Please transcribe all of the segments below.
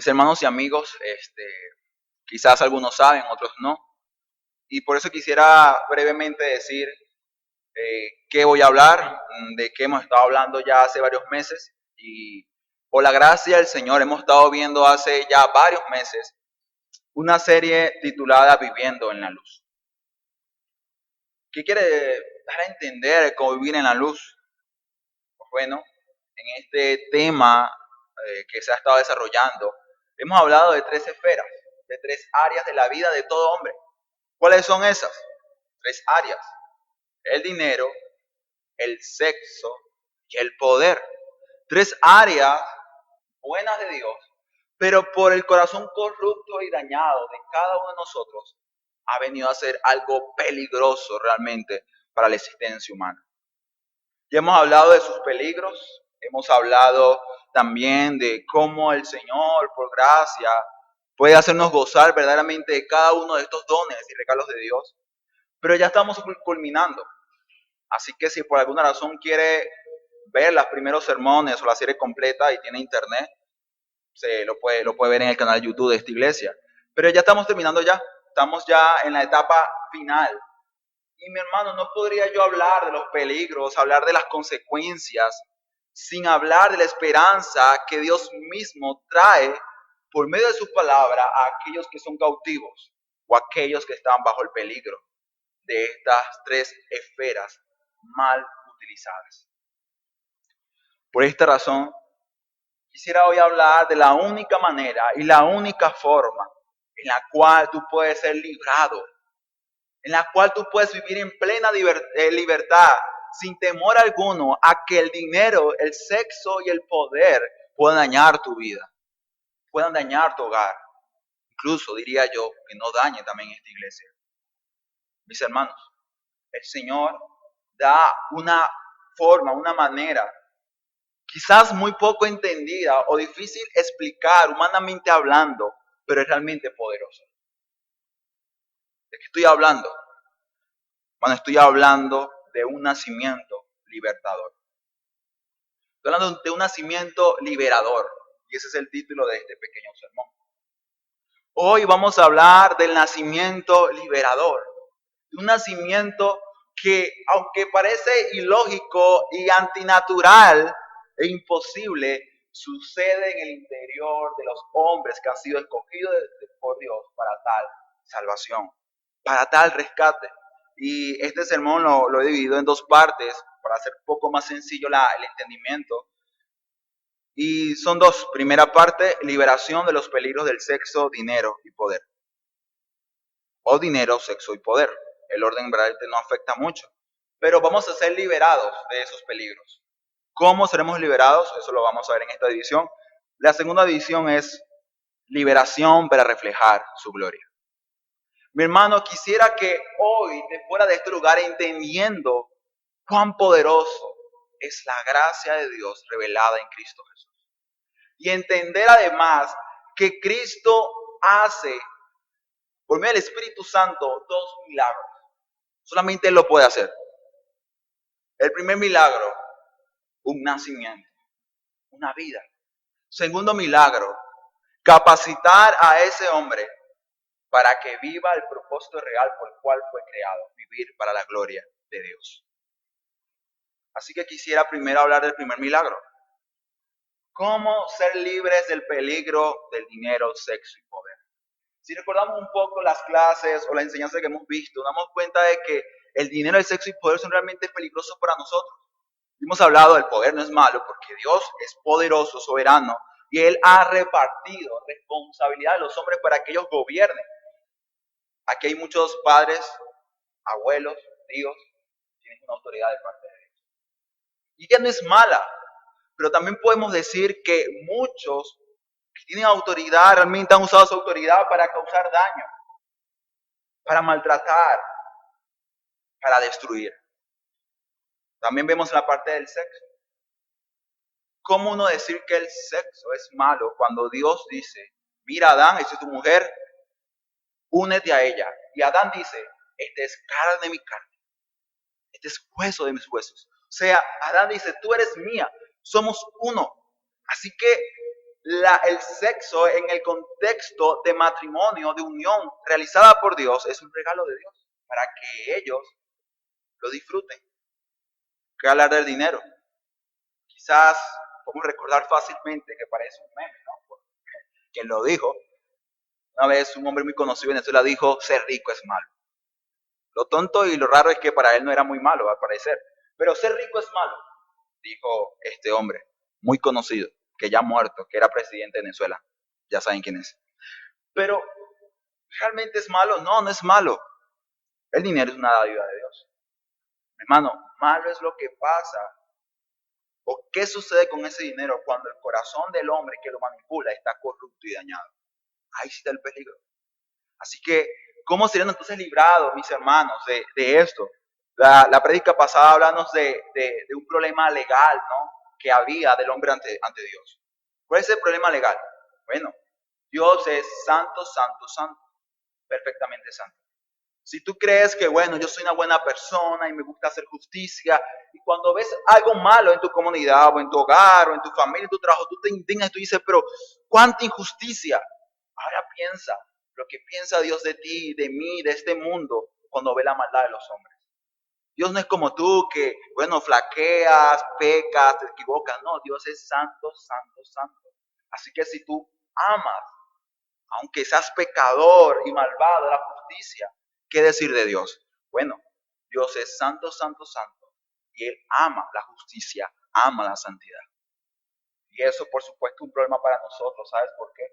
hermanos y amigos, quizás algunos saben, otros no, y por eso quisiera brevemente decir qué voy a hablar, de qué hemos estado hablando ya hace varios meses, y por la gracia del Señor hemos estado viendo hace ya varios meses una serie titulada Viviendo en la Luz. ¿Qué quiere dar a entender cómo vivir en la luz? Pues bueno, en este tema que se ha estado desarrollando, hemos hablado de tres esferas, de tres áreas de la vida de todo hombre. ¿Cuáles son esas? Tres áreas: el dinero, el sexo y el poder. Tres áreas buenas de Dios, pero por el corazón corrupto y dañado de cada uno de nosotros, ha venido a ser algo peligroso realmente para la existencia humana. Ya hemos hablado de sus peligros, hemos hablado también de cómo el Señor, por gracia, puede hacernos gozar verdaderamente de cada uno de estos dones y regalos de Dios, pero ya estamos culminando. Así que si por alguna razón quiere ver los primeros sermones o la serie completa y tiene internet, lo puede ver en el canal YouTube de esta iglesia. Pero ya estamos terminando ya, estamos ya en la etapa final. Y mi hermano, no podría yo hablar de los peligros, hablar de las consecuencias, sin hablar de la esperanza que Dios mismo trae por medio de su palabra a aquellos que son cautivos o aquellos que están bajo el peligro de estas tres esferas mal utilizadas. Por esta razón, quisiera hoy hablar de la única manera y la única forma en la cual tú puedes ser librado, en la cual tú puedes vivir en plena libertad, sin temor alguno a que el dinero, el sexo y el poder puedan dañar tu vida, puedan dañar tu hogar. Incluso diría yo que no dañe también esta iglesia. Mis hermanos, el Señor da una forma, una manera, quizás muy poco entendida o difícil explicar humanamente hablando, pero es realmente poderosa. ¿De qué estoy hablando? Bueno, estoy hablando de un nacimiento libertador. Estoy hablando de un nacimiento liberador. Y ese es el título de este pequeño sermón. Hoy vamos a hablar del nacimiento liberador. De un nacimiento que, aunque parece ilógico y antinatural e imposible, sucede en el interior de los hombres que han sido escogidos por Dios para tal salvación, para tal rescate. Y este sermón lo he dividido en dos partes para hacer un poco más sencillo el entendimiento. Y son dos. Primera parte, liberación de los peligros del sexo, dinero y poder. O dinero, sexo y poder. El orden realmente no afecta mucho. Pero vamos a ser liberados de esos peligros. ¿Cómo seremos liberados? Eso lo vamos a ver en esta división. La segunda división es liberación para reflejar su gloria. Mi hermano, quisiera que hoy te fuera de este lugar entendiendo cuán poderoso es la gracia de Dios revelada en Cristo Jesús. Y entender además que Cristo hace, por medio del Espíritu Santo, dos milagros. Solamente Él lo puede hacer. El primer milagro, un nacimiento, una vida. Segundo milagro, capacitar a ese hombre para que viva el propósito real por el cual fue creado, vivir para la gloria de Dios. Así que quisiera primero hablar del primer milagro. ¿Cómo ser libres del peligro del dinero, sexo y poder? Si recordamos un poco las clases o la enseñanza que hemos visto, nos damos cuenta de que el dinero, el sexo y el poder son realmente peligrosos para nosotros. Hemos hablado del poder, no es malo, porque Dios es poderoso, soberano, y Él ha repartido responsabilidad a los hombres para que ellos gobiernen. Aquí hay muchos padres, abuelos, tíos, tienen una autoridad de parte de Dios. Y ella no es mala, pero también podemos decir que muchos que tienen autoridad realmente han usado su autoridad para causar daño, para maltratar, para destruir. También vemos la parte del sexo. ¿Cómo uno decir que el sexo es malo cuando Dios dice, mira Adán, esta es tu mujer, únete a ella? Y Adán dice, este es carne de mi carne, este es hueso de mis huesos. O sea, Adán dice, tú eres mía, somos uno. Así que el sexo en el contexto de matrimonio, de unión realizada por Dios, es un regalo de Dios para que ellos lo disfruten. ¿Qué hablar del dinero? Quizás podemos recordar fácilmente que parece un meme, ¿no? Quien lo dijo, una vez un hombre muy conocido en Venezuela dijo, ser rico es malo. Lo tonto y lo raro es que para él no era muy malo, al parecer. Pero ser rico es malo, dijo este hombre, muy conocido, que ya muerto, que era presidente de Venezuela. Ya saben quién es. Pero, ¿realmente es malo? No, no es malo. El dinero es una dádiva de Dios. Hermano, malo es lo que pasa. ¿O qué sucede con ese dinero cuando el corazón del hombre que lo manipula está corrupto y dañado? Ahí sí está el peligro. Así que, ¿cómo serían entonces librados, mis hermanos, de esto? La prédica pasada hablamos de un problema legal, ¿no? Que había del hombre ante Dios. ¿Cuál es el problema legal? Bueno, Dios es santo, santo, santo, perfectamente santo. Si tú crees que, bueno, yo soy una buena persona y me gusta hacer justicia, y cuando ves algo malo en tu comunidad, o en tu hogar, o en tu familia, en tu trabajo, tú te indignas y tú dices, pero ¿cuánta injusticia? Ahora piensa lo que piensa Dios de ti, de mí, de este mundo, cuando ve la maldad de los hombres. Dios no es como tú que, bueno, flaqueas, pecas, te equivocas. No, Dios es santo, santo, santo. Así que si tú amas, aunque seas pecador y malvado, la justicia, ¿qué decir de Dios? Bueno, Dios es santo, santo, santo. Y Él ama la justicia, ama la santidad. Y eso, por supuesto, es un problema para nosotros. ¿Sabes por qué?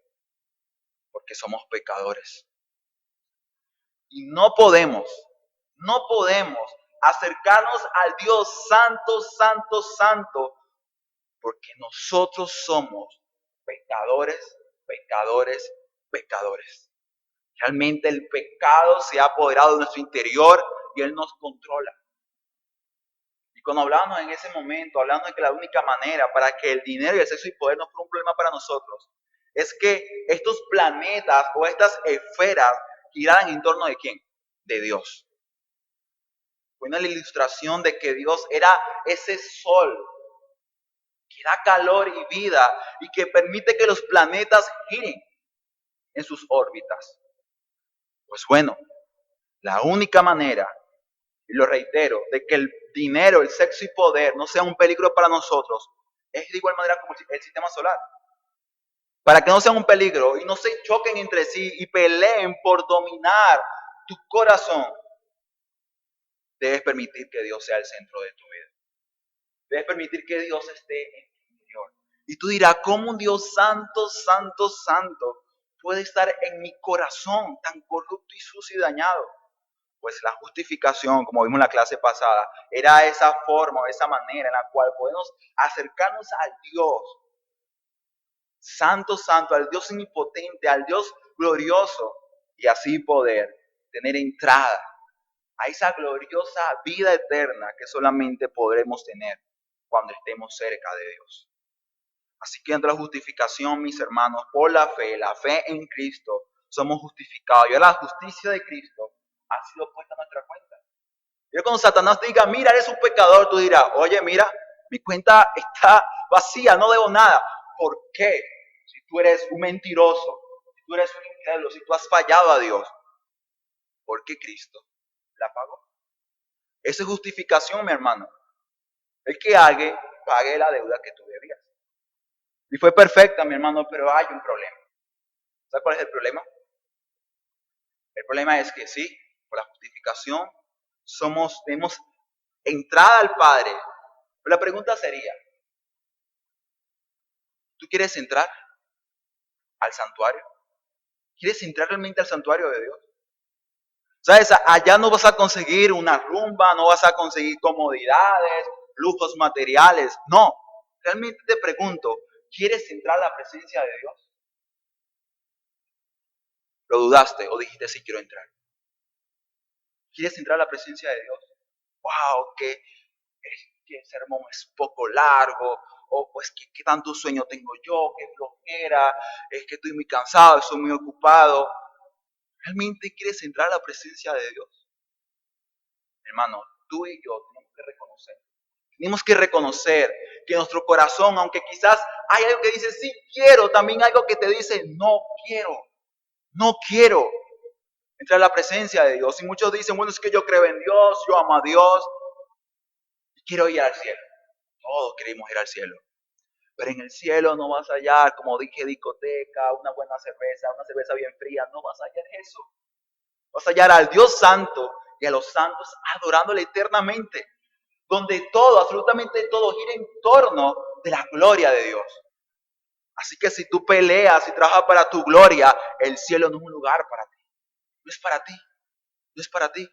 Porque somos pecadores. Y no podemos acercarnos al Dios santo, santo, santo, porque nosotros somos pecadores, pecadores, pecadores. Realmente el pecado se ha apoderado de nuestro interior y Él nos controla. Y cuando hablamos en ese momento, hablando de que la única manera para que el dinero y el sexo y poder no fuera un problema para nosotros, es que estos planetas o estas esferas giraran en torno de ¿quién? De Dios. Fue una ilustración de que Dios era ese sol que da calor y vida y que permite que los planetas giren en sus órbitas. Pues bueno, la única manera, y lo reitero, de que el dinero, el sexo y poder no sea un peligro para nosotros, es de igual manera como el sistema solar. Para que no sean un peligro y no se choquen entre sí y peleen por dominar tu corazón, debes permitir que Dios sea el centro de tu vida. Debes permitir que Dios esté en tu interior. Y tú dirás, ¿cómo un Dios santo, santo, santo puede estar en mi corazón tan corrupto y sucio y dañado? Pues la justificación, como vimos en la clase pasada, era esa forma, esa manera en la cual podemos acercarnos al Dios santo, santo, al Dios omnipotente, al Dios glorioso, y así poder tener entrada a esa gloriosa vida eterna que solamente podremos tener cuando estemos cerca de Dios. Así que entre la justificación, mis hermanos, por la fe en Cristo, somos justificados. Y ahora la justicia de Cristo ha sido puesta a nuestra cuenta. Y cuando Satanás diga, mira, eres un pecador, tú dirás, oye, mira, mi cuenta está vacía, no debo nada. ¿Por qué? Si tú eres un mentiroso, si tú eres un incrédulo, si tú has fallado a Dios, ¿por qué Cristo la pagó? Esa es justificación, mi hermano. El que alguien pague la deuda que tú debías. Y fue perfecta, mi hermano, pero hay un problema. ¿Sabes cuál es el problema? El problema es que sí, por la justificación tenemos entrada al Padre. Pero la pregunta sería, ¿tú quieres entrar al santuario? ¿Quieres entrar realmente al santuario de Dios? ¿Sabes? Allá no vas a conseguir una rumba, no vas a conseguir comodidades, lujos materiales. No, realmente te pregunto, ¿quieres entrar a la presencia de Dios? ¿Lo dudaste o dijiste sí quiero entrar? ¿Quieres entrar a la presencia de Dios? Wow, que ese sermón es poco largo, o pues ¿qué tanto sueño tengo yo, qué flojera, es que estoy muy cansado, estoy muy ocupado. ¿Realmente quieres entrar a la presencia de Dios? Hermano, tú y yo tenemos que reconocer Tenemos que reconocer que nuestro corazón, aunque quizás hay algo que dice sí quiero, también hay algo que te dice no quiero, no quiero entrar a la presencia de Dios. Y muchos dicen, bueno, es que yo creo en Dios, yo amo a Dios y quiero ir al cielo. Todos queremos ir al cielo. Pero en el cielo no vas a hallar, como dije, discoteca, una cerveza bien fría, no vas a hallar eso. Vas a hallar al Dios Santo y a los santos adorándole eternamente, donde todo, absolutamente todo, gira en torno de la gloria de Dios. Así que si tú peleas y trabajas para tu gloria, el cielo no es un lugar para ti. No es para ti, no es para ti.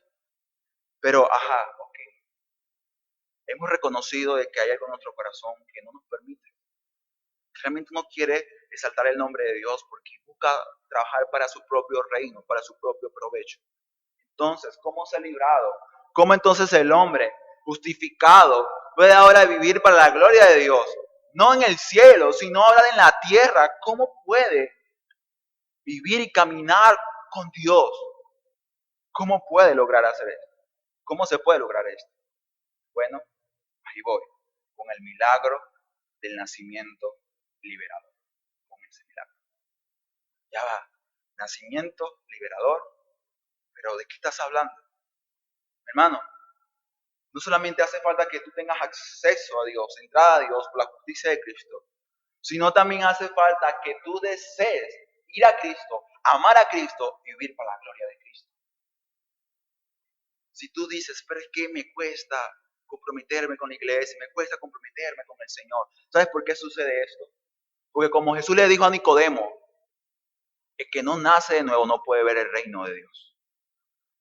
Pero, ok. Hemos reconocido de que hay algo en nuestro corazón que no nos permite. Realmente no quiere exaltar el nombre de Dios porque busca trabajar para su propio reino, para su propio provecho. Entonces, ¿cómo se ha librado? ¿Cómo entonces el hombre justificado puede ahora vivir para la gloria de Dios? No en el cielo, sino ahora en la tierra. ¿Cómo puede vivir y caminar con Dios? ¿Cómo puede lograr hacer esto? ¿Cómo se puede lograr esto? Bueno, ahí voy, con el milagro del nacimiento liberador. Con ese milagro. Ya va, nacimiento liberador, pero ¿de qué estás hablando? Hermano, no solamente hace falta que tú tengas acceso a Dios, entrada a Dios por la justicia de Cristo, sino también hace falta que tú desees ir a Cristo, amar a Cristo y vivir para la gloria de Cristo. Si tú dices, pero es que me cuesta comprometerme con la iglesia, me cuesta comprometerme con el Señor, ¿sabes por qué sucede esto? Porque como Jesús le dijo a Nicodemo, el que no nace de nuevo no puede ver el reino de Dios.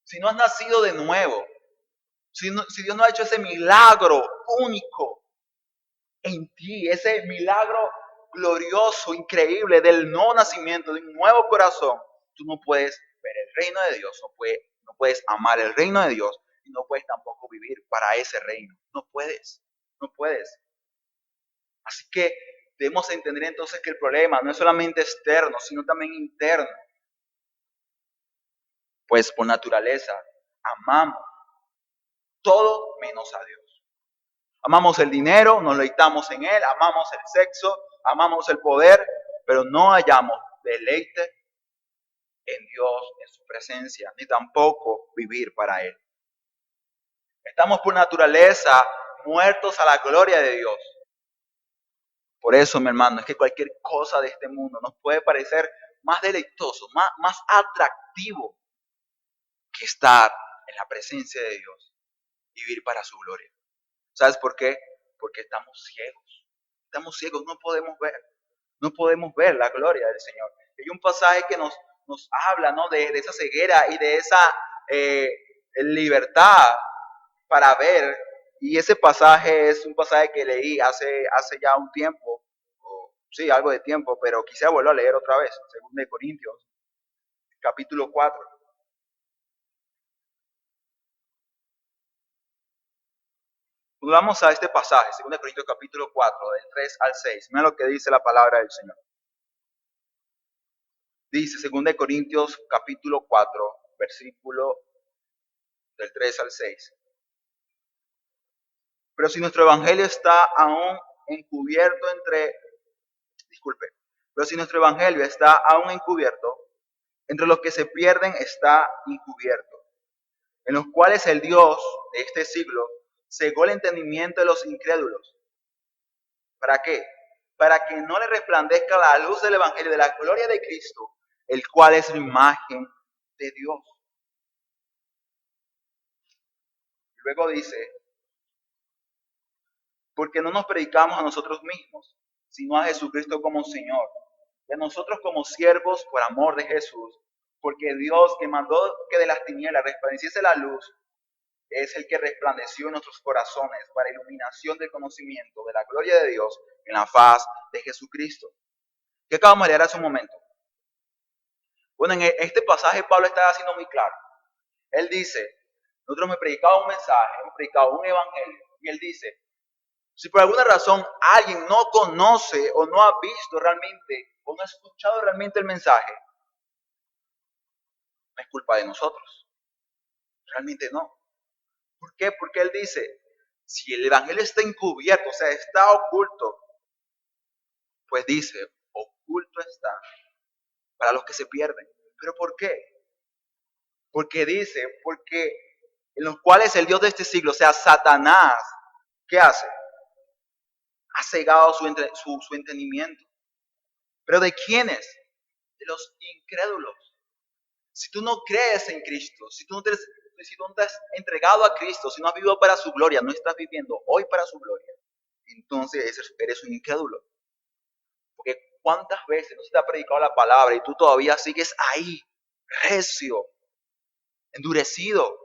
Si no has nacido de nuevo, si Dios no ha hecho ese milagro único en ti, ese milagro glorioso, increíble del nuevo nacimiento, de un nuevo corazón, tú no puedes ver el reino de Dios, no puedes amar el reino de Dios y no puedes tampoco vivir para ese reino. No puedes, no puedes. Así que debemos entender entonces que el problema no es solamente externo, sino también interno. Pues por naturaleza amamos todo menos a Dios. Amamos el dinero, nos deleitamos en él, amamos el sexo, amamos el poder, pero no hallamos deleite en Dios, en su presencia, ni tampoco vivir para él. Estamos por naturaleza muertos a la gloria de Dios. Por eso, mi hermano, es que cualquier cosa de este mundo nos puede parecer más deleitoso, más atractivo que estar en la presencia de Dios y vivir para su gloria. ¿Sabes por qué? Porque estamos ciegos. Estamos ciegos, no podemos ver. No podemos ver la gloria del Señor. Hay un pasaje que nos habla, ¿no?, de esa ceguera y de esa libertad para ver. Y ese pasaje es un pasaje que leí hace ya un tiempo, sí, algo de tiempo, pero quisiera volver a leer otra vez, 2 Corintios, capítulo 4. Vamos a este pasaje, 2 Corintios capítulo 4, del 3 al 6. Mira lo que dice la palabra del Señor. Dice 2 Corintios capítulo 4, versículo del 3 al 6. Pero si nuestro evangelio está aún encubierto pero si nuestro evangelio está aún encubierto, entre los que se pierden está encubierto, en los cuales el Dios de este siglo cegó el entendimiento de los incrédulos. ¿Para qué? Para que no le resplandezca la luz del evangelio de la gloria de Cristo, el cual es la imagen de Dios. Luego dice, porque no nos predicamos a nosotros mismos, sino a Jesucristo como Señor, y a nosotros como siervos por amor de Jesús, porque Dios, que mandó que de las tinieblas resplandeciese la luz, es el que resplandeció en nuestros corazones para iluminación del conocimiento de la gloria de Dios en la faz de Jesucristo. ¿Qué acabamos de leer hace un momento? Bueno, en este pasaje Pablo está haciendo muy claro. Él dice, nosotros hemos predicado un mensaje, hemos predicado un evangelio, y él dice, si por alguna razón alguien no conoce o no ha visto realmente o no ha escuchado realmente el mensaje, no es culpa de nosotros. Realmente no. ¿Por qué? Porque él dice, Si el evangelio está encubierto, o sea, está oculto, pues dice, oculto está para los que se pierden. ¿Pero por qué? Porque dice, porque en los cuales el Dios de este siglo, o sea, Satanás, ¿qué hace? Ha cegado su entendimiento. ¿Pero de quiénes? De los incrédulos. Si tú no crees en Cristo, si tú no te has entregado a Cristo, si no has vivido para su gloria, no estás viviendo hoy para su gloria, entonces eres un incrédulo. Porque cuántas veces no se te ha predicado la palabra y tú todavía sigues ahí, recio, endurecido.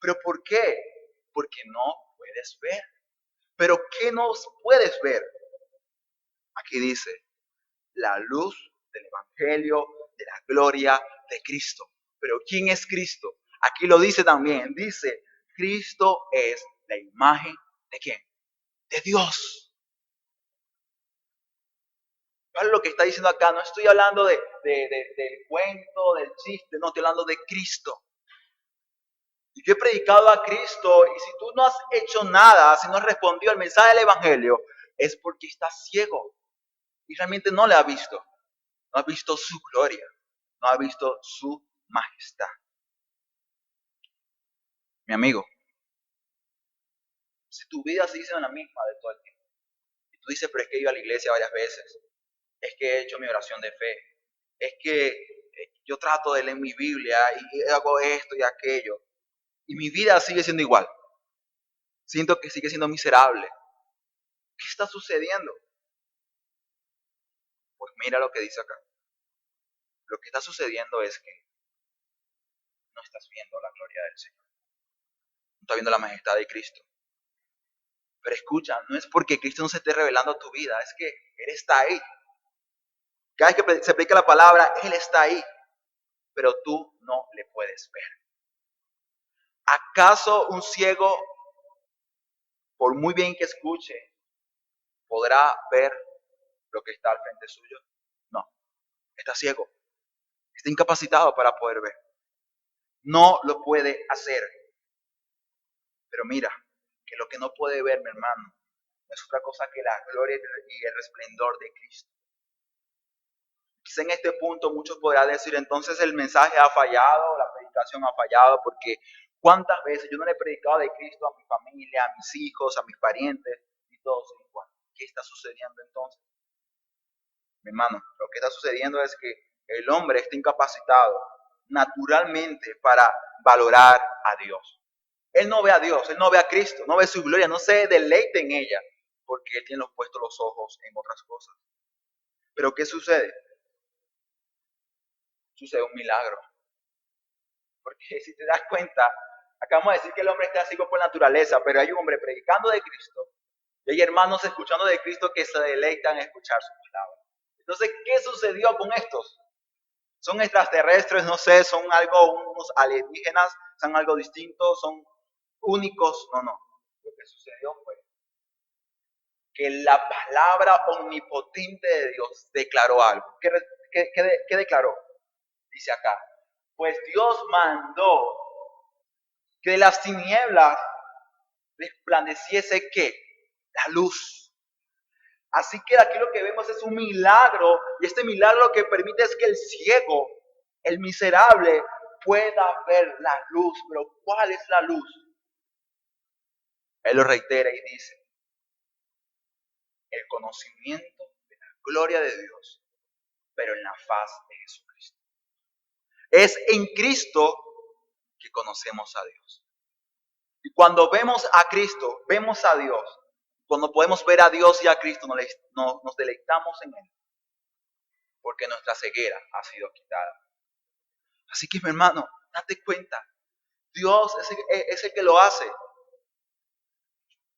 ¿Pero por qué? Porque no puedes ver. ¿Pero qué no puedes ver? Aquí dice, la luz del Evangelio, de la gloria de Cristo. Pero ¿quién es Cristo? Aquí lo dice también, dice, Cristo es la imagen de ¿quién? De Dios. ¿Cuál es lo que está diciendo acá? No estoy hablando del cuento, del chiste, no, estoy hablando de Cristo. Y yo he predicado a Cristo y si tú no has hecho nada, si no has respondido al mensaje del Evangelio, es porque estás ciego y realmente no le has visto. No has visto su gloria, no has visto su majestad. Mi amigo, si tu vida sigue siendo la misma de todo el tiempo, y tú dices, pero es que he ido a la iglesia varias veces, es que he hecho mi oración de fe, es que yo trato de leer mi Biblia y hago esto y aquello, y mi vida sigue siendo igual, siento que sigue siendo miserable. ¿Qué está sucediendo? Pues mira lo que dice acá. Lo que está sucediendo es que no estás viendo la gloria del Señor, no estás viendo la majestad de Cristo. Pero escucha, no es porque Cristo no se esté revelando a tu vida, es que Él está ahí. Cada vez que se predica la palabra, Él está ahí, pero tú no le puedes ver. ¿Acaso un ciego, por muy bien que escuche, podrá ver lo que está al frente suyo? No, está ciego, está incapacitado para poder ver. No lo puede hacer. Pero mira, que lo que no puede ver, mi hermano, no es otra cosa que la gloria y el resplendor de Cristo. Quizá en este punto muchos podrán decir, entonces el mensaje ha fallado, la predicación ha fallado, porque cuántas veces yo no le he predicado de Cristo a mi familia, a mis hijos, a mis parientes, y todos igual. ¿Qué está sucediendo entonces? Mi hermano, lo que está sucediendo es que el hombre está incapacitado naturalmente para valorar a Dios. Él no ve a Dios, él no ve a Cristo, no ve su gloria, no se deleita en ella, porque él tiene puestos los ojos en otras cosas. Pero ¿qué sucede? Sucede un milagro. Porque si te das cuenta, acabamos de decir que el hombre está ciego por naturaleza, pero hay un hombre predicando de Cristo y hay hermanos escuchando de Cristo que se deleitan en escuchar su palabra. Entonces, ¿qué sucedió con estos? ¿Son extraterrestres? No sé, ¿son unos alienígenas? ¿Son algo distinto? ¿Son únicos? No. Lo que sucedió fue que la palabra omnipotente de Dios declaró algo. ¿Qué declaró? Dice acá, pues Dios mandó que de las tinieblas resplandeciese ¿qué? La luz. Así que aquí lo que vemos es un milagro, y este milagro lo que permite es que el ciego, el miserable, pueda ver la luz. Pero ¿cuál es la luz? Él lo reitera y dice, el conocimiento de la gloria de Dios, pero en la faz de Jesucristo. Es en Cristo que conocemos a Dios. Y cuando vemos a Cristo, vemos a Dios. Cuando podemos ver a Dios y a Cristo, nos deleitamos en Él. Porque nuestra ceguera ha sido quitada. Así que, mi hermano, date cuenta. Dios es el que lo hace.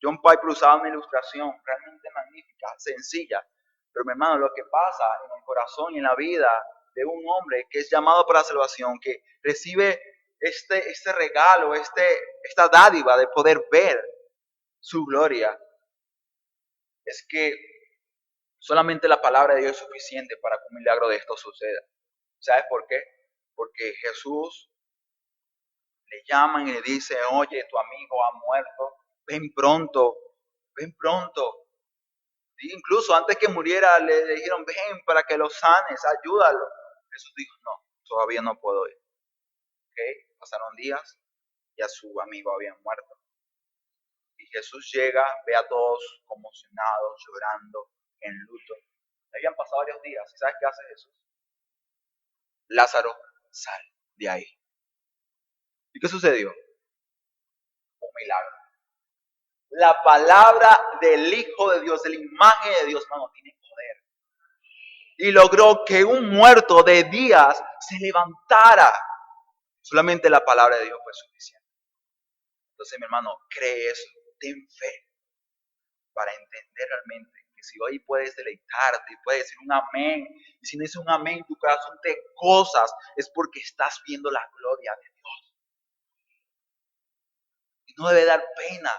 John Piper usaba una ilustración realmente magnífica, sencilla. Pero, mi hermano, lo que pasa en el corazón y en la vida de un hombre que es llamado para la salvación, que recibe este regalo, esta dádiva de poder ver su gloria, es que solamente la palabra de Dios es suficiente para que un milagro de esto suceda. ¿Sabes por qué? Porque Jesús le llaman y le dice, oye, tu amigo ha muerto, ven pronto, ven pronto. Y incluso antes que muriera le dijeron, ven para que lo sanes, ayúdalo. Jesús dijo, no, todavía no puedo ir. ¿Okay? Pasaron días y a su amigo habían muerto. Y Jesús llega, ve a todos conmocionados, llorando, en luto. Habían pasado varios días. ¿Y sabes qué hace Jesús? Lázaro, sal de ahí. ¿Y qué sucedió? Un milagro. La palabra del Hijo de Dios, de la imagen de Dios, hermano, tiene poder. Y logró que un muerto de días se levantara. Solamente la palabra de Dios fue suficiente. Entonces, mi hermano, cree eso, ten fe para entender realmente que si hoy puedes deleitarte y puedes decir un amén, y si no dices un amén, tu corazón te gozas, es porque estás viendo la gloria de Dios. Y no debe dar pena,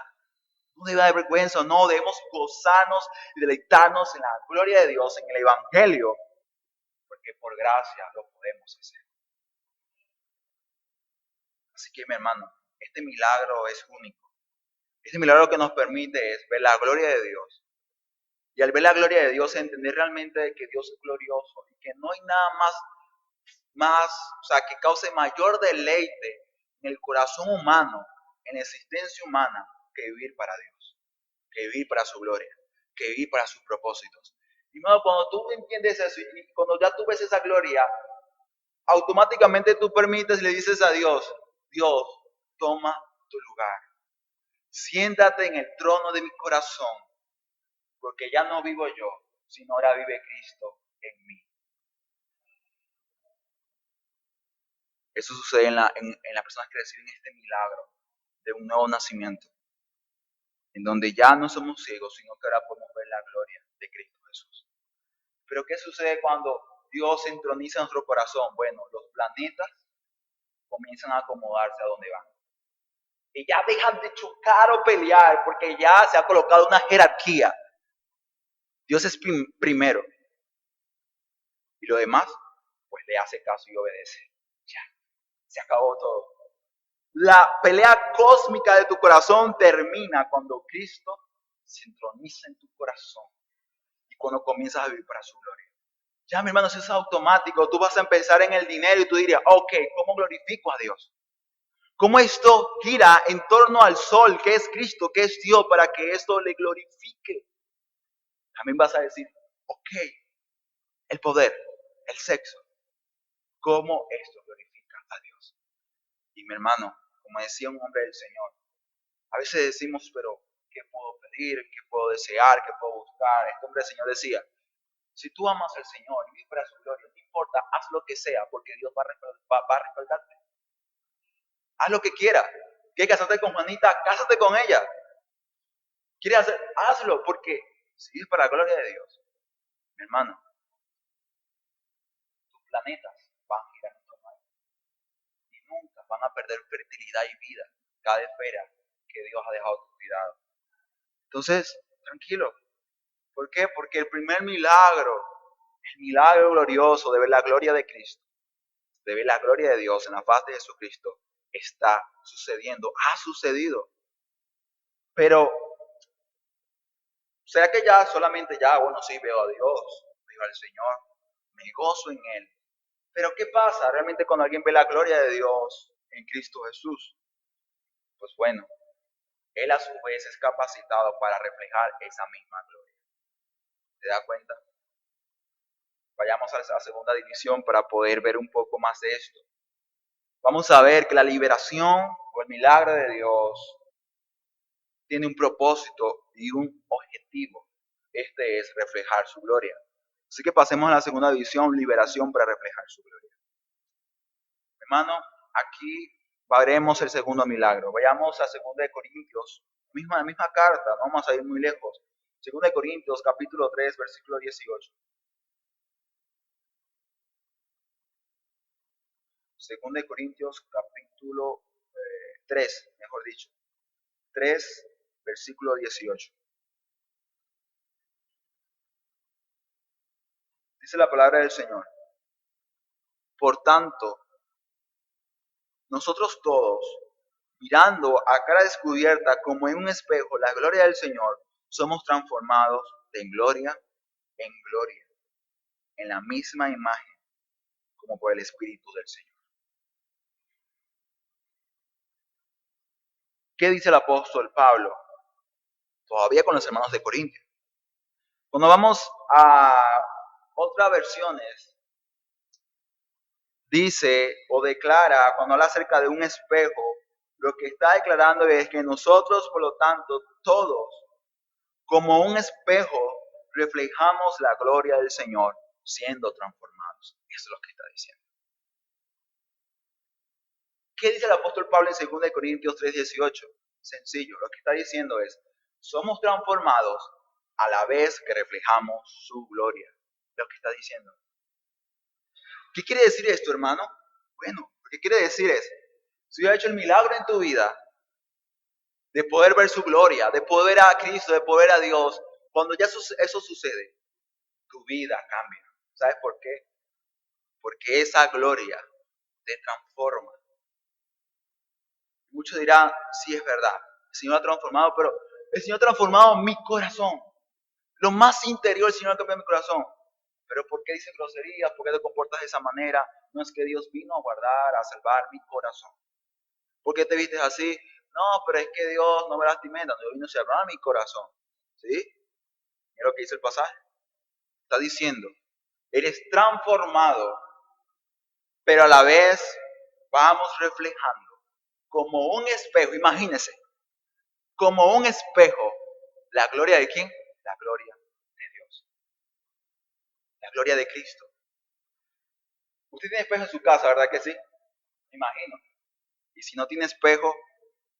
no debe dar vergüenza, no, debemos gozarnos y deleitarnos en la gloria de Dios, en el Evangelio, porque por gracia lo podemos hacer. Así que, mi hermano, este milagro es único. Este milagro que nos permite es ver la gloria de Dios. Y al ver la gloria de Dios, entender realmente que Dios es glorioso y que no hay nada más, o sea, que cause mayor deleite en el corazón humano, en la existencia humana, que vivir para Dios, que vivir para su gloria, que vivir para sus propósitos. Y bueno, cuando tú entiendes eso y cuando ya tú ves esa gloria, automáticamente tú permites y le dices a Dios, Dios, toma tu lugar. Siéntate en el trono de mi corazón, porque ya no vivo yo, sino ahora vive Cristo en mí. Eso sucede en las personas que reciben este milagro de un nuevo nacimiento, en donde ya no somos ciegos, sino que ahora podemos ver la gloria de Cristo Jesús. Pero ¿qué sucede cuando Dios se entroniza en nuestro corazón? Bueno, los planetas comienzan a acomodarse a donde van. Y ya dejan de chocar o pelear porque ya se ha colocado una jerarquía. Dios es primero. Y lo demás, pues le hace caso y obedece. Ya, se acabó todo. La pelea cósmica de tu corazón termina cuando Cristo se entroniza en tu corazón y cuando comienzas a vivir para su gloria. Ya, mi hermano, eso es automático. Tú vas a empezar en el dinero y tú dirías, ok, ¿cómo glorifico a Dios? ¿Cómo esto gira en torno al sol, que es Cristo, que es Dios, para que esto le glorifique? También vas a decir, ok, el poder, el sexo, ¿cómo esto glorifica a Dios? Y mi hermano, como decía un hombre del Señor, a veces decimos, pero ¿qué puedo pedir? ¿Qué puedo desear? ¿Qué puedo buscar? Este hombre del Señor decía, si tú amas al Señor y vives para su gloria, no importa, haz lo que sea, porque Dios va a respaldarte. Haz lo que quieras. ¿Quieres casarte con Juanita? Cásate con ella. ¿Quieres hacer? Hazlo, porque si vives para la gloria de Dios, mi hermano, tus planetas van a girar en torno a él. Y nunca van a perder fertilidad y vida cada esfera que Dios ha dejado a tu cuidado. Entonces, tranquilo. ¿Por qué? Porque el primer milagro, el milagro glorioso de ver la gloria de Cristo, de ver la gloria de Dios en la faz de Jesucristo, está sucediendo, ha sucedido. Pero, ¿será que ya solamente ya, bueno, sí, veo a Dios, veo al Señor, me gozo en Él? Pero ¿qué pasa realmente cuando alguien ve la gloria de Dios en Cristo Jesús? Pues bueno, Él a su vez es capacitado para reflejar esa misma gloria. ¿Te das cuenta? Vayamos a la segunda división para poder ver un poco más de esto. Vamos a ver que la liberación o el milagro de Dios tiene un propósito y un objetivo. Este es reflejar su gloria. Así que pasemos a la segunda división, liberación para reflejar su gloria. Hermano, aquí veremos el segundo milagro. Vayamos a 2 de Corintios, misma carta, no vamos a ir muy lejos. 2 de Corintios, capítulo 3, versículo 18. 2 de Corintios, capítulo 3, mejor dicho. 3, versículo 18. Dice la palabra del Señor. Por tanto, nosotros todos, mirando a cara descubierta como en un espejo la gloria del Señor, somos transformados de gloria en gloria, en la misma imagen como por el Espíritu del Señor. ¿Qué dice el apóstol Pablo? Todavía con los hermanos de Corintios. Cuando vamos a otras versiones, dice o declara, cuando habla acerca de un espejo, lo que está declarando es que nosotros, por lo tanto, todos, como un espejo, reflejamos la gloria del Señor siendo transformados. Eso es lo que está diciendo. ¿Qué dice el apóstol Pablo en 2 Corintios 3:18? Sencillo, lo que está diciendo es, somos transformados a la vez que reflejamos su gloria. Lo que está diciendo. ¿Qué quiere decir esto, hermano? Bueno, lo que quiere decir es, si Dios ha hecho el milagro en tu vida, de poder ver su gloria, de poder ver a Cristo, de poder ver a Dios, cuando ya eso sucede, tu vida cambia. ¿Sabes por qué? Porque esa gloria te transforma. Muchos dirán, sí es verdad, el Señor ha transformado, pero el Señor ha transformado mi corazón. Lo más interior el Señor ha cambiado mi corazón. Pero ¿por qué dices groserías? ¿Por qué te comportas de esa manera? No es que Dios vino a guardar, a salvar mi corazón. ¿Por qué te vistes así? No, pero es que Dios no me lastimé, Dios vino a salvar mi corazón. ¿Sí? Mira lo que dice el pasaje. Está diciendo, eres transformado, pero a la vez vamos reflejando como un espejo, imagínese, como un espejo, la gloria de ¿quién? La gloria de Dios, la gloria de Cristo. Usted tiene espejo en su casa, ¿verdad que sí? Me imagino. Y si no tiene espejo,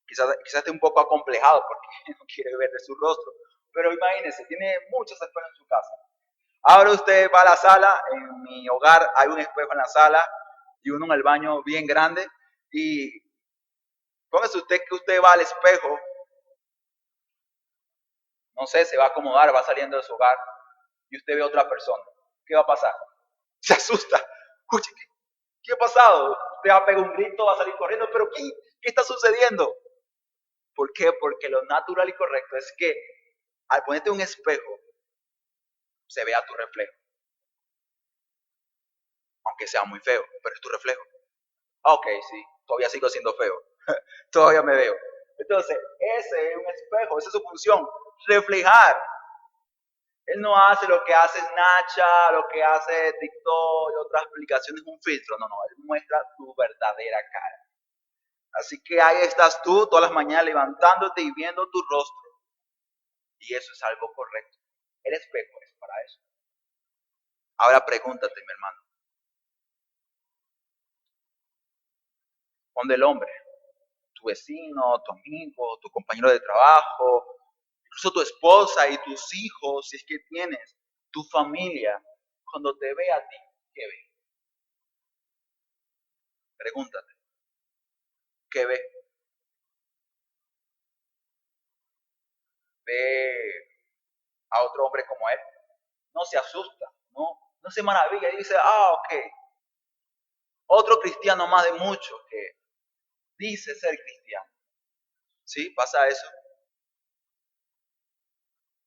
quizás esté un poco acomplejado porque no quiere ver de su rostro. Pero imagínese, tiene muchos espejos en su casa. Ahora usted va a la sala, en mi hogar hay un espejo en la sala y uno en el baño bien grande. Y póngase usted que usted va al espejo, no sé, se va a acomodar, va saliendo de su hogar y usted ve a otra persona. ¿Qué va a pasar? Se asusta. Oye, ¿qué ha pasado? Usted va a pegar un grito, va a salir corriendo, pero ¿qué está sucediendo? ¿Por qué? Porque lo natural y correcto es que al ponerte un espejo, se vea tu reflejo. Aunque sea muy feo, pero es tu reflejo. Ok, sí, todavía sigo siendo feo. Todavía me veo. Entonces, ese es un espejo, esa es su función, reflejar. Él no hace lo que hace Snapchat, lo que hace TikTok y otras aplicaciones, un filtro. No, él muestra tu verdadera cara. Así que ahí estás tú todas las mañanas levantándote y viendo tu rostro. Y eso es algo correcto. El espejo es para eso. Ahora pregúntate, mi hermano. ¿Dónde el hombre? Tu vecino, tu amigo, tu compañero de trabajo, incluso tu esposa y tus hijos, si es que tienes, tu familia, cuando te ve a ti, ¿qué ve? Pregúntate, ¿qué ve? ¿Ve a otro hombre como él? No se asusta, no se maravilla y dice, ok, otro cristiano más de muchos que dice ser cristiano. ¿Sí? ¿Pasa eso?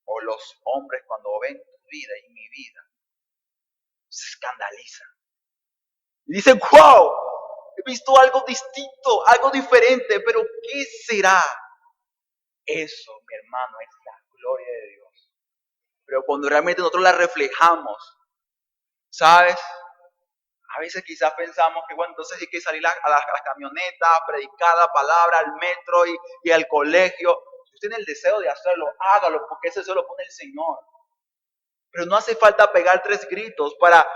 O los hombres cuando ven tu vida y mi vida, se escandalizan. Y dicen, wow, he visto algo distinto, algo diferente, pero ¿qué será? Eso, mi hermano, es la gloria de Dios. Pero cuando realmente nosotros la reflejamos, ¿sabes? A veces quizás pensamos que, bueno, entonces hay que salir a las camionetas, predicar la palabra, al metro y al colegio. Si usted tiene el deseo de hacerlo, hágalo, porque ese deseo lo pone el Señor. Pero no hace falta pegar 3 gritos para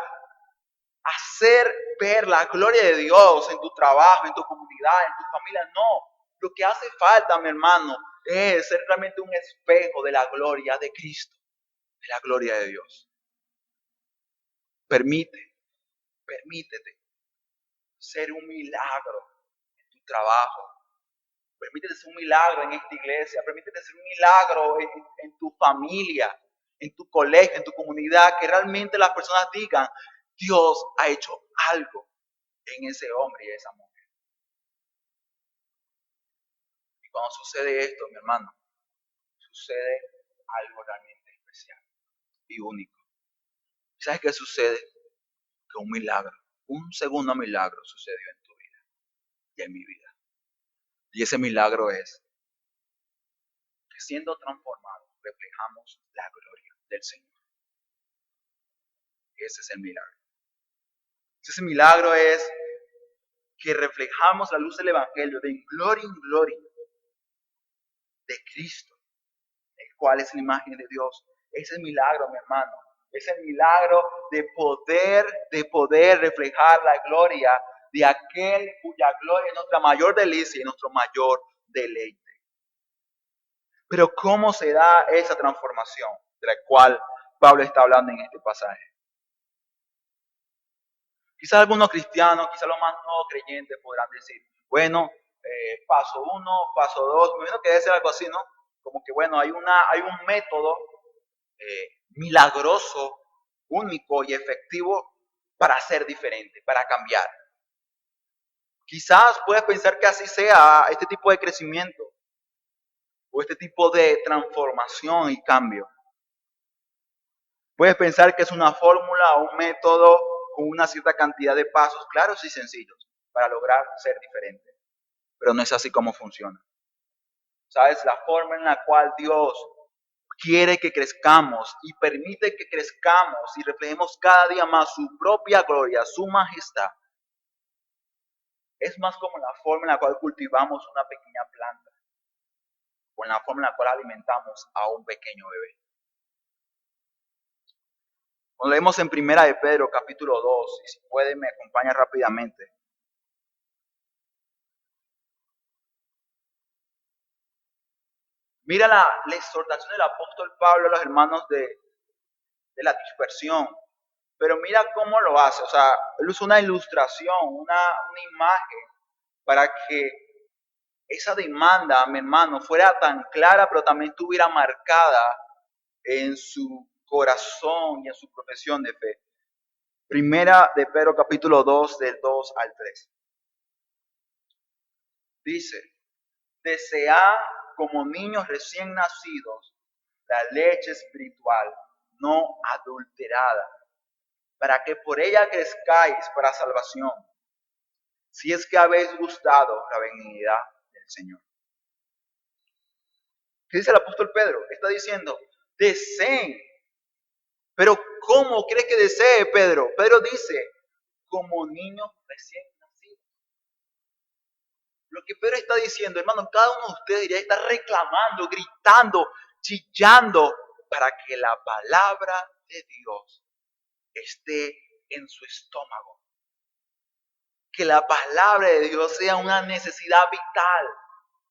hacer ver la gloria de Dios en tu trabajo, en tu comunidad, en tu familia. No, lo que hace falta, mi hermano, es ser realmente un espejo de la gloria de Cristo, de la gloria de Dios. Permítete ser un milagro en tu trabajo. Permítete ser un milagro en esta iglesia. Permítete ser un milagro en tu familia, en tu colegio, en tu comunidad. Que realmente las personas digan, Dios ha hecho algo en ese hombre y esa mujer. Cuando sucede esto, mi hermano, sucede algo realmente especial y único. ¿Sabes qué sucede? Que un milagro, un segundo milagro sucedió en tu vida y en mi vida. Y ese milagro es que siendo transformados reflejamos la gloria del Señor. Ese es el milagro. Ese milagro es que reflejamos la luz del Evangelio de gloria en gloria de Cristo, el cual es la imagen de Dios. Ese es el milagro, mi hermano. Es el milagro de poder reflejar la gloria de aquel cuya gloria es nuestra mayor delicia y nuestro mayor deleite. Pero ¿cómo se da esa transformación de la cual Pablo está hablando en este pasaje? Quizás algunos cristianos, quizás los más no creyentes podrán decir, bueno, paso 1, paso 2, me imagino que debe ser algo así, ¿no? Como que bueno, hay un método milagroso, único y efectivo para ser diferente, para cambiar. Quizás puedes pensar que así sea este tipo de crecimiento o este tipo de transformación y cambio. Puedes pensar que es una fórmula o un método con una cierta cantidad de pasos claros y sencillos para lograr ser diferente. Pero no es así como funciona. ¿Sabes? La forma en la cual Dios quiere que crezcamos y permite que crezcamos y reflejemos cada día más su propia gloria, su majestad, es más como la forma en la cual cultivamos una pequeña planta o en la forma en la cual alimentamos a un pequeño bebé. Cuando leemos en Primera de Pedro, capítulo 2, y si puede me acompaña rápidamente. Mira la exhortación del apóstol Pablo a los hermanos de la dispersión. Pero mira cómo lo hace. O sea, él usa una ilustración, una imagen, para que esa demanda, mi hermano, fuera tan clara, pero también estuviera marcada en su corazón y en su profesión de fe. Primera de Pedro, capítulo 2, del 2 al 3. Dice, desead como niños recién nacidos la leche espiritual no adulterada, para que por ella crezcáis para salvación, si es que habéis gustado la benignidad del Señor. ¿Qué dice el apóstol Pedro? Está diciendo, deseen. Pero ¿cómo crees que desee Pedro? Pedro dice, como niños recién nacidos. Lo que Pedro está diciendo, hermano, cada uno de ustedes ya está reclamando, gritando, chillando, para que la palabra de Dios esté en su estómago. Que la palabra de Dios sea una necesidad vital.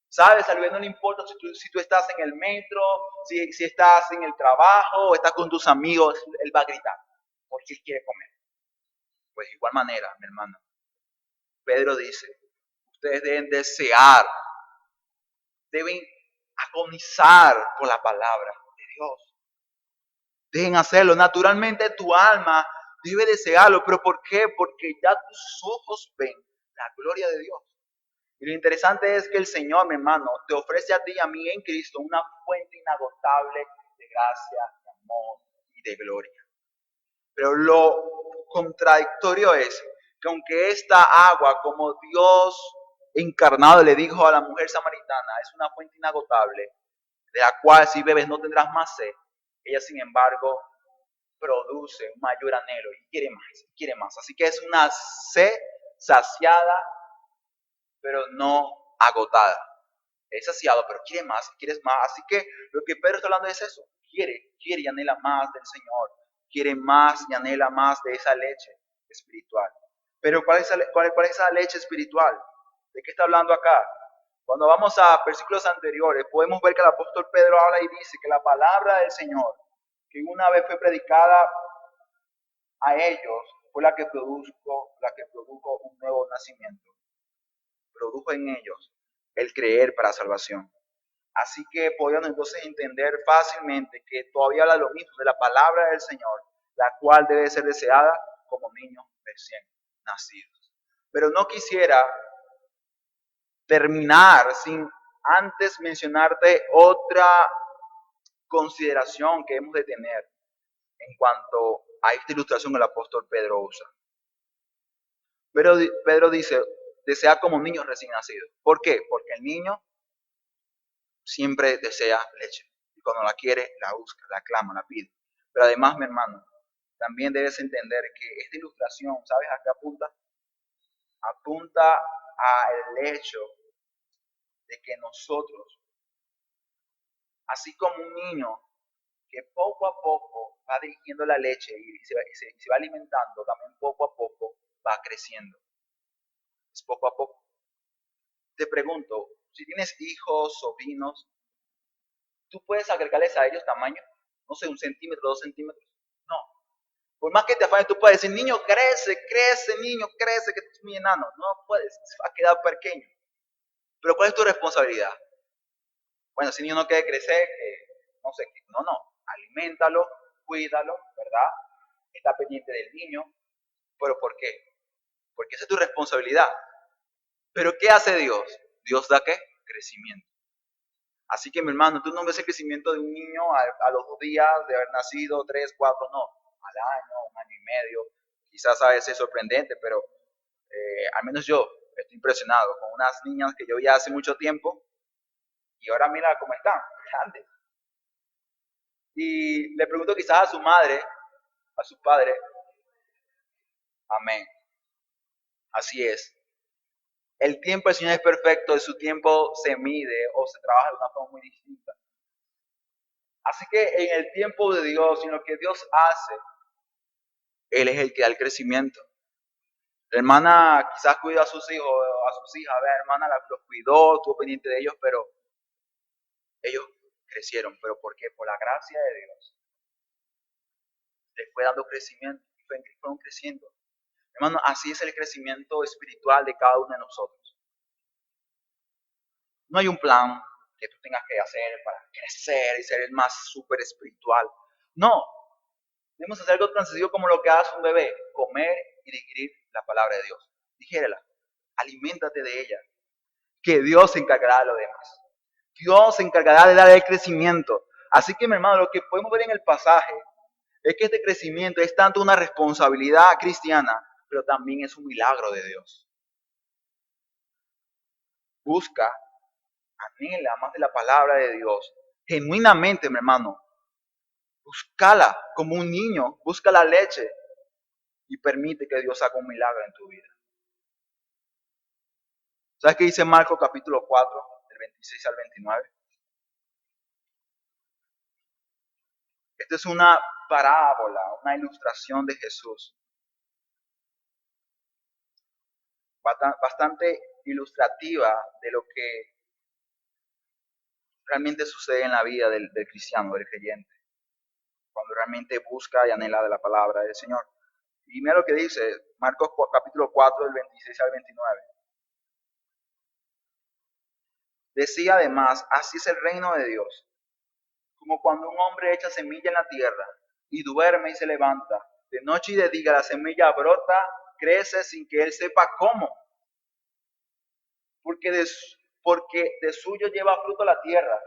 ¿Sabes? Al ver no le importa si tú estás en el metro, si estás en el trabajo o estás con tus amigos, él va a gritar porque él quiere comer. Pues de igual manera, mi hermano, Pedro dice, ustedes deben desear, deben agonizar por la palabra de Dios. Deben hacerlo. Naturalmente tu alma debe desearlo. ¿Pero por qué? Porque ya tus ojos ven la gloria de Dios. Y lo interesante es que el Señor, mi hermano, te ofrece a ti y a mí en Cristo una fuente inagotable de gracia, de amor y de gloria. Pero lo contradictorio es que aunque esta agua, como Dios encarnado le dijo a la mujer samaritana, es una fuente inagotable, de la cual si bebes no tendrás más sed, ella sin embargo produce un mayor anhelo y quiere más, quiere más. Así que es una sed saciada, pero no agotada. Es saciado, pero quiere más, quieres más. Así que lo que Pedro está hablando es eso. Quiere y anhela más del Señor. Quiere más y anhela más de esa leche espiritual. Pero ¿cuál es esa leche espiritual? ¿De qué está hablando acá? Cuando vamos a versículos anteriores, podemos ver que el apóstol Pedro habla y dice que la palabra del Señor, que una vez fue predicada a ellos, fue la que produjo un nuevo nacimiento. Produjo en ellos el creer para salvación. Así que podemos entonces entender fácilmente que todavía habla lo mismo de la palabra del Señor, la cual debe ser deseada como niños recién nacidos. Pero no quisiera terminar sin antes mencionarte otra consideración que hemos de tener en cuanto a esta ilustración que el apóstol Pedro usa. Pedro dice, desea como niños recién nacidos. ¿Por qué? Porque el niño siempre desea leche. Y cuando la quiere, la busca, la clama, la pide. Pero además, mi hermano, también debes entender que esta ilustración, ¿sabes a qué apunta? Apunta al hecho de que nosotros, así como un niño que poco a poco va dirigiendo la leche y se va alimentando, también poco a poco va creciendo. Es poco a poco. Te pregunto, si tienes hijos, sobrinos, ¿tú puedes agregarles a ellos tamaño? No sé, 1 centímetro, 2 centímetros. No. Por más que te afanes, tú puedes decir, niño, crece, crece, niño, crece, que tú eres muy enano. No puedes, se va a quedar pequeño. Pero ¿cuál es tu responsabilidad? Bueno, si el niño no quiere crecer, no sé, no. Aliméntalo, cuídalo, ¿verdad? Está pendiente del niño. ¿Pero por qué? Porque esa es tu responsabilidad. ¿Pero qué hace Dios? Dios da ¿qué? Crecimiento. Así que mi hermano, tú no ves el crecimiento de un niño a los 2 días de haber nacido, 3, 4, no, al año, 1 año y medio. Quizás a veces es sorprendente, pero al menos yo estoy impresionado con unas niñas que yo vi hace mucho tiempo y ahora mira cómo están, grandes. Y le pregunto quizás a su madre, a su padre, amén, así es. El tiempo del Señor es perfecto, y su tiempo se mide o se trabaja de una forma muy distinta. Así que en el tiempo de Dios, en lo que Dios hace, Él es el que da el crecimiento. La hermana quizás cuida a sus hijos, a sus hijas, la hermana los cuidó, estuvo pendiente de ellos, pero ellos crecieron. ¿Pero por qué? Por la gracia de Dios. Les fue dando crecimiento y fueron creciendo. Hermano, así es el crecimiento espiritual de cada uno de nosotros. No hay un plan que tú tengas que hacer para crecer y ser el más súper espiritual. No, debemos hacer algo tan sencillo como lo que hace un bebé, comer y digerir la palabra de Dios. Digérela, aliméntate de ella, que Dios se encargará de lo demás. Dios se encargará de dar el crecimiento. Así que, mi hermano, lo que podemos ver en el pasaje es que este crecimiento es tanto una responsabilidad cristiana, pero también es un milagro de Dios. Busca, anhela más de la palabra de Dios. Genuinamente, mi hermano, búscala como un niño, busca la leche y permite que Dios haga un milagro en tu vida. ¿Sabes qué dice Marcos capítulo 4, del 26 al 29? Esta es una parábola, una ilustración de Jesús. Bastante ilustrativa de lo que realmente sucede en la vida del cristiano, del creyente, cuando realmente busca y anhela de la palabra del Señor. Y mira lo que dice Marcos capítulo 4, del 26 al 29. Decía además, así es el reino de Dios, como cuando un hombre echa semilla en la tierra y duerme y se levanta, de noche y de día la semilla brota, crece sin que él sepa cómo, porque de suyo lleva fruto la tierra,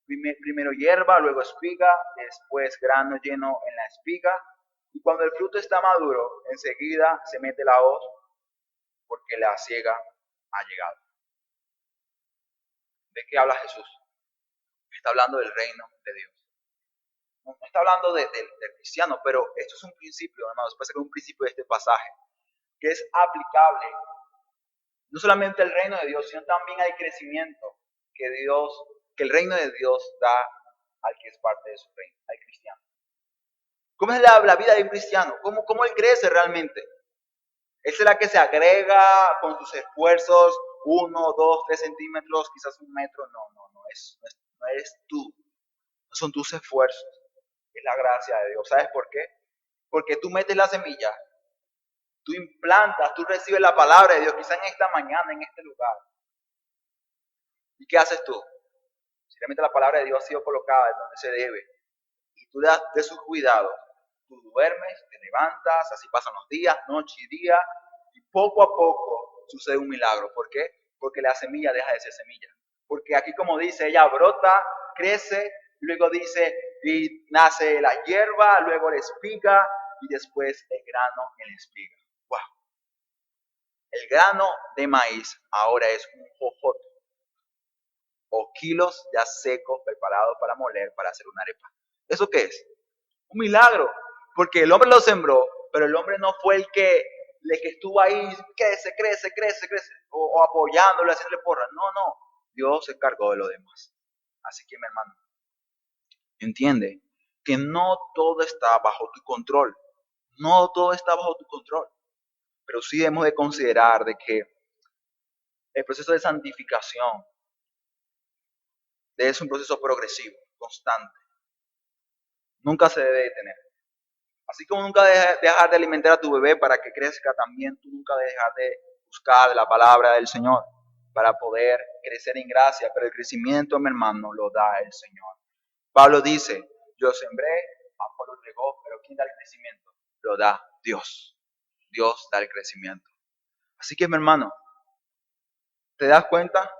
primero hierba, luego espiga, después grano lleno en la espiga, y cuando el fruto está maduro, enseguida se mete la hoz, porque la siega ha llegado. ¿De qué habla Jesús? Está hablando del reino de Dios. No está hablando del cristiano, pero esto es un principio, hermanos, puede ser un principio de este pasaje, que es aplicable no solamente al reino de Dios, sino también al crecimiento que el reino de Dios da al que es parte de su reino, al cristiano. ¿Cómo es la vida de un cristiano? ¿Cómo él crece realmente? ¿Él será que se agrega con sus esfuerzos 1, 2, 3 centímetros, quizás 1 metro? No eres tú, no son tus esfuerzos, es la gracia de Dios. ¿Sabes por qué? Porque tú metes la semilla, tú implantas, tú recibes la palabra de Dios, quizás en esta mañana, en este lugar. ¿Y qué haces tú? Si realmente la palabra de Dios ha sido colocada en donde se debe, y tú le das de sus cuidados, tú duermes, te levantas, así pasan los días, noche y día, y poco a poco sucede un milagro. ¿Por qué? Porque la semilla deja de ser semilla. Porque aquí como dice, ella brota, crece, luego dice, y nace la hierba, luego la espiga y después el grano en la espiga. ¡Wow! El grano de maíz ahora es un jojoto o kilos ya secos preparados para moler para hacer una arepa. ¿Eso qué es? Un milagro, porque el hombre lo sembró, pero el hombre no fue el que estuvo ahí, crece, o apoyándolo, haciéndole porra. No, Dios se encargó de lo demás. Así que, mi hermano, entiende que no todo está bajo tu control, no todo está bajo tu control, pero sí debemos de considerar de que el proceso de santificación es un proceso progresivo, constante, nunca se debe detener. Así como nunca dejar de alimentar a tu bebé para que crezca, también tú nunca dejas de buscar la palabra del Señor para poder crecer en gracia, pero el crecimiento, mi hermano, lo da el Señor. Pablo dice, yo sembré, Apolo regó, pero ¿quién da el crecimiento? Lo da Dios. Dios da el crecimiento. Así que, mi hermano, ¿te das cuenta?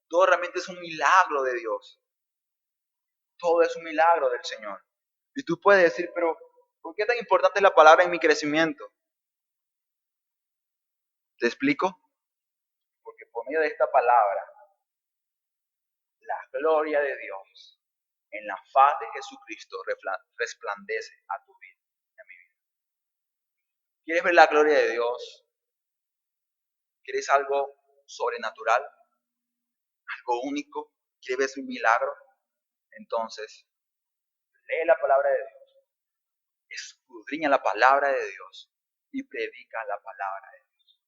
Todo realmente es un milagro de Dios. Todo es un milagro del Señor. Y tú puedes decir, pero ¿por qué es tan importante la palabra en mi crecimiento? ¿Te explico? Porque por medio de esta palabra, la gloria de Dios en la faz de Jesucristo resplandece a tu vida y a mi vida. ¿Quieres ver la gloria de Dios? ¿Quieres algo sobrenatural? ¿Algo único? ¿Quieres ver un milagro? Entonces, lee la palabra de Dios, escudriña la palabra de Dios y predica la palabra de Dios.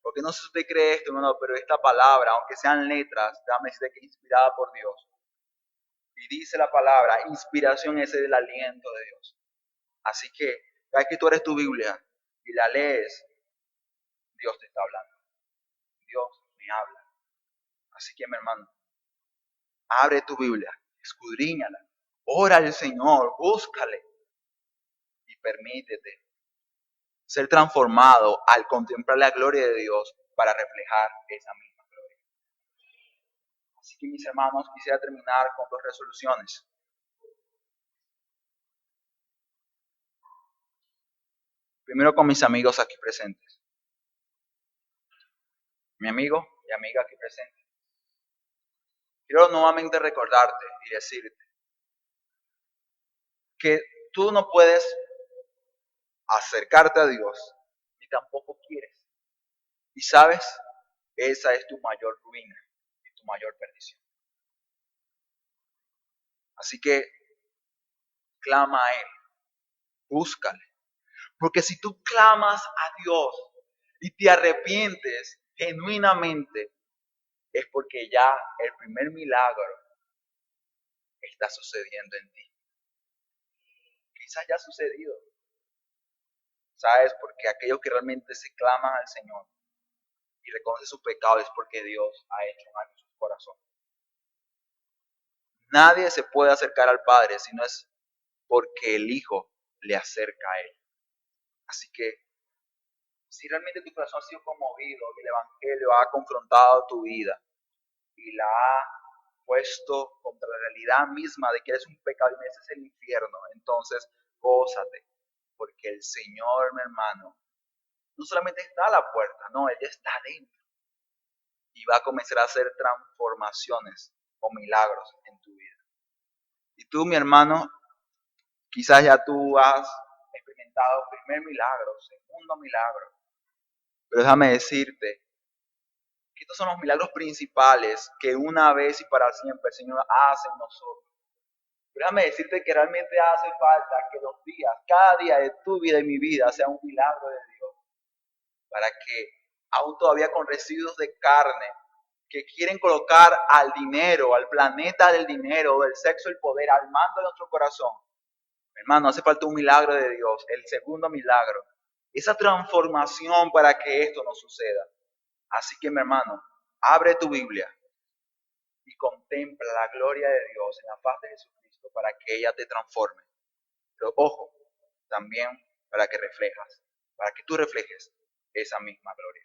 Porque no sé si usted cree esto, hermano, pero esta palabra, aunque sean letras, déjame decirte que es inspirada por Dios. Y dice la palabra, inspiración es el aliento de Dios. Así que, cada vez que tú eres tu Biblia y la lees, Dios te está hablando. Dios me habla. Así que, mi hermano, abre tu Biblia, escudriñala, ora al Señor, búscale y permítete ser transformado al contemplar la gloria de Dios para reflejar esa misma gloria. Así que, mis hermanos, quisiera terminar con dos resoluciones. Primero con mis amigos aquí presentes. Mi amigo y amiga aquí presentes. Quiero nuevamente recordarte y decirte que tú no puedes acercarte a Dios ni tampoco quieres. Y sabes, esa es tu mayor ruina y tu mayor perdición. Así que clama a Él, búscale. Porque si tú clamas a Dios y te arrepientes genuinamente, es porque ya el primer milagro está sucediendo en ti. Quizás ya ha sucedido. ¿Sabes? Porque aquellos que realmente se claman al Señor y reconocen su pecado es porque Dios ha hecho algo en su corazón. Nadie se puede acercar al Padre si no es porque el Hijo le acerca a Él. Así que si realmente tu corazón ha sido conmovido y el Evangelio ha confrontado tu vida y la ha puesto contra la realidad misma de que eres un pecador y mereces el infierno, entonces gózate, porque el Señor, mi hermano, no solamente está a la puerta, no, Él ya está dentro y va a comenzar a hacer transformaciones o milagros en tu vida. Y tú, mi hermano, quizás ya tú has experimentado primer milagro, segundo milagro, pero déjame decirte que estos son los milagros principales que una vez y para siempre el Señor hace en nosotros. Pero déjame decirte que realmente hace falta que los días, cada día de tu vida y mi vida sea un milagro de Dios, para que aún todavía con residuos de carne que quieren colocar al dinero, al planeta del dinero, del sexo, el poder, al mando de nuestro corazón. Hermano, hace falta un milagro de Dios, el segundo milagro, esa transformación para que esto no suceda. Así que, mi hermano, abre tu Biblia y contempla la gloria de Dios en la faz de Jesucristo para que ella te transforme. Pero ojo, también para que tú reflejes esa misma gloria.